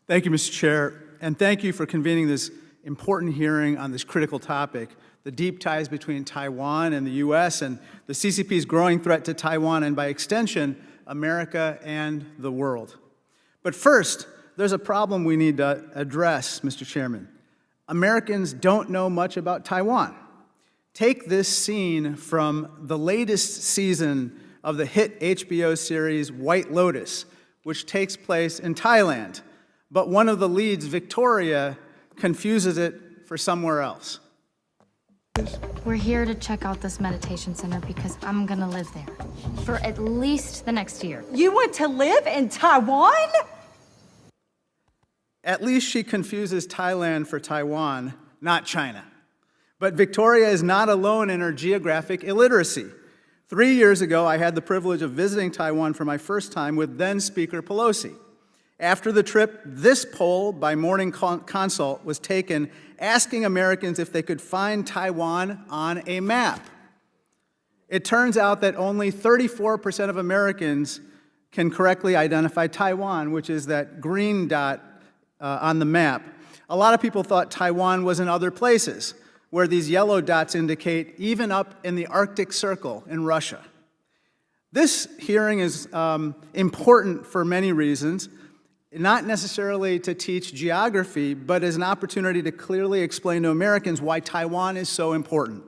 Thank you, Mr. Chair, and thank you for convening this important hearing on this critical topic, the deep ties between Taiwan and the U.S. and the CCP's growing threat to Taiwan and, by extension, America and the world. But first, there's a problem we need to address, Mr. Chairman. Americans don't know much about Taiwan. Take this scene from the latest season of the hit HBO series White Lotus, which takes place in Thailand. But one of the leads, Victoria, confuses it for somewhere else. We're here to check out this meditation center because I'm gonna live there for at least the next year. You want to live in Taiwan? At least she confuses Thailand for Taiwan, not China. But Victoria is not alone in her geographic illiteracy. 3 years ago, I had the privilege of visiting Taiwan for my first time with then Speaker Pelosi. After the trip, this poll by Morning Consult was taken asking Americans if they could find Taiwan on a map. It turns out that only 34% of Americans can correctly identify Taiwan, which is that green dot on the map. A lot of people thought Taiwan was in other places, where these yellow dots indicate even up in the Arctic Circle in Russia. This hearing is important for many reasons, not necessarily to teach geography, but as an opportunity to clearly explain to Americans why Taiwan is so important.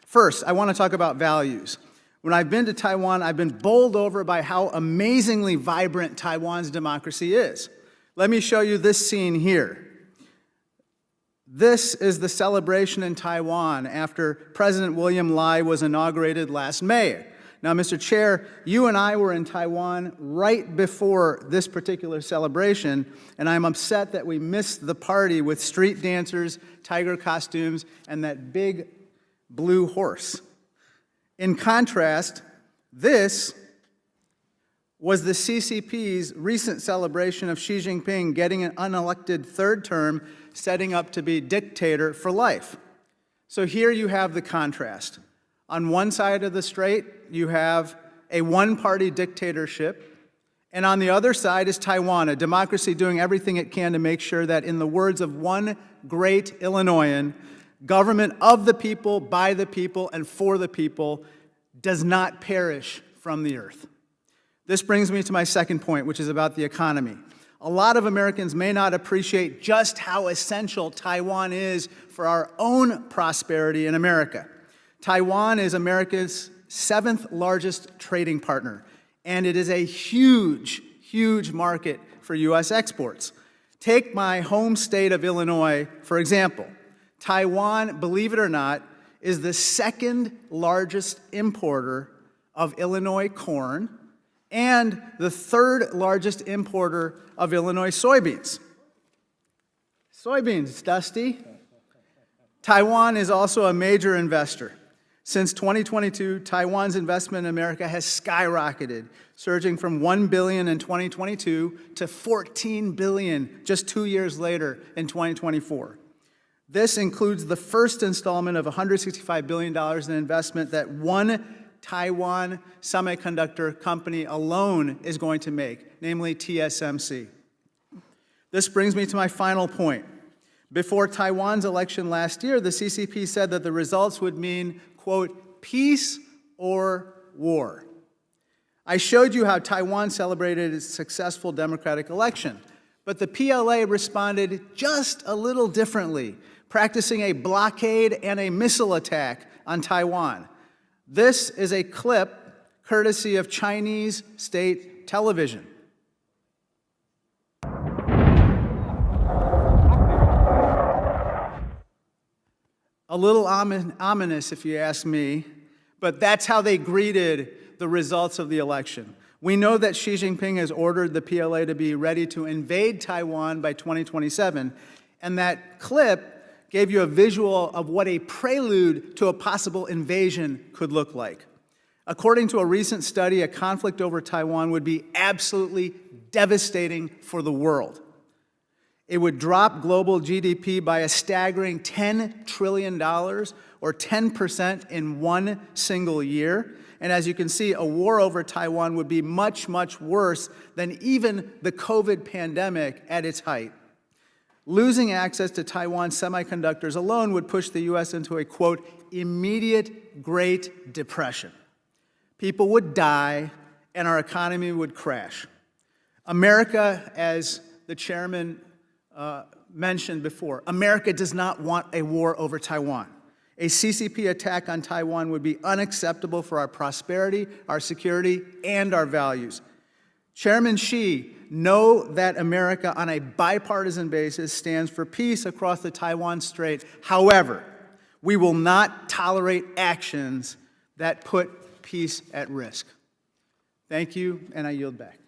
First, I want to talk about values. When I've been to Taiwan, I've been bowled over by how amazingly vibrant Taiwan's democracy is. Let me show you this scene here. This is the celebration in Taiwan after President William Lai was inaugurated last May. Now, Mr. Chair, you and I were in Taiwan right before this particular celebration, and I'm upset that we missed the party with street dancers, tiger costumes, and that big blue horse. In contrast, this was the CCP's recent celebration of Xi Jinping getting an unelected third term, setting up to be dictator for life. So here you have the contrast. On one side of the strait, you have a one-party dictatorship, and on the other side is Taiwan, a democracy doing everything it can to make sure that, in the words of one great Illinoisan, government of the people, by the people, and for the people does not perish from the earth. This brings me to my second point, which is about the economy. A lot of Americans may not appreciate just how essential Taiwan is for our own prosperity in America. Taiwan is America's 7th largest trading partner, and it is a huge, huge market for U.S. exports. Take my home state of Illinois, for example. Taiwan, believe it or not, is the 2nd largest importer of Illinois corn and the 3rd largest importer of Illinois soybeans. Soybeans, Dusty. Taiwan is also a major investor. Since 2022, Taiwan's investment in America has skyrocketed, surging from $1 billion in 2022 to $14 billion just 2 years later in 2024. This includes the first installment of $165 billion in investment that one Taiwan semiconductor company alone is going to make, namely TSMC. This brings me to my final point. Before Taiwan's election last year, the CCP said that the results would mean, quote, peace or war. I showed you how Taiwan celebrated its successful democratic election, but the PLA responded just a little differently, practicing a blockade and a missile attack on Taiwan. This is a clip courtesy of Chinese state television. A little ominous, if you ask me, but that's how they greeted the results of the election. We know that Xi Jinping has ordered the PLA to be ready to invade Taiwan by 2027, and that clip gave you a visual of what a prelude to a possible invasion could look like. According to a recent study, a conflict over Taiwan would be absolutely devastating for the world. It would drop global GDP by a staggering $10 trillion, or 10% in one single year. And as you can see, a war over Taiwan would be much, much worse than even the COVID pandemic at its height. Losing access to Taiwan semiconductors alone would push the U.S. into a, quote, immediate Great Depression. People would die, and our economy would crash. America, as the chairman mentioned before, America does not want a war over Taiwan. A CCP attack on Taiwan would be unacceptable for our prosperity, our security, and our values. Chairman Xi, know that America, on a bipartisan basis, stands for peace across the Taiwan Strait. However, we will not tolerate actions that put peace at risk. Thank you, and I yield back.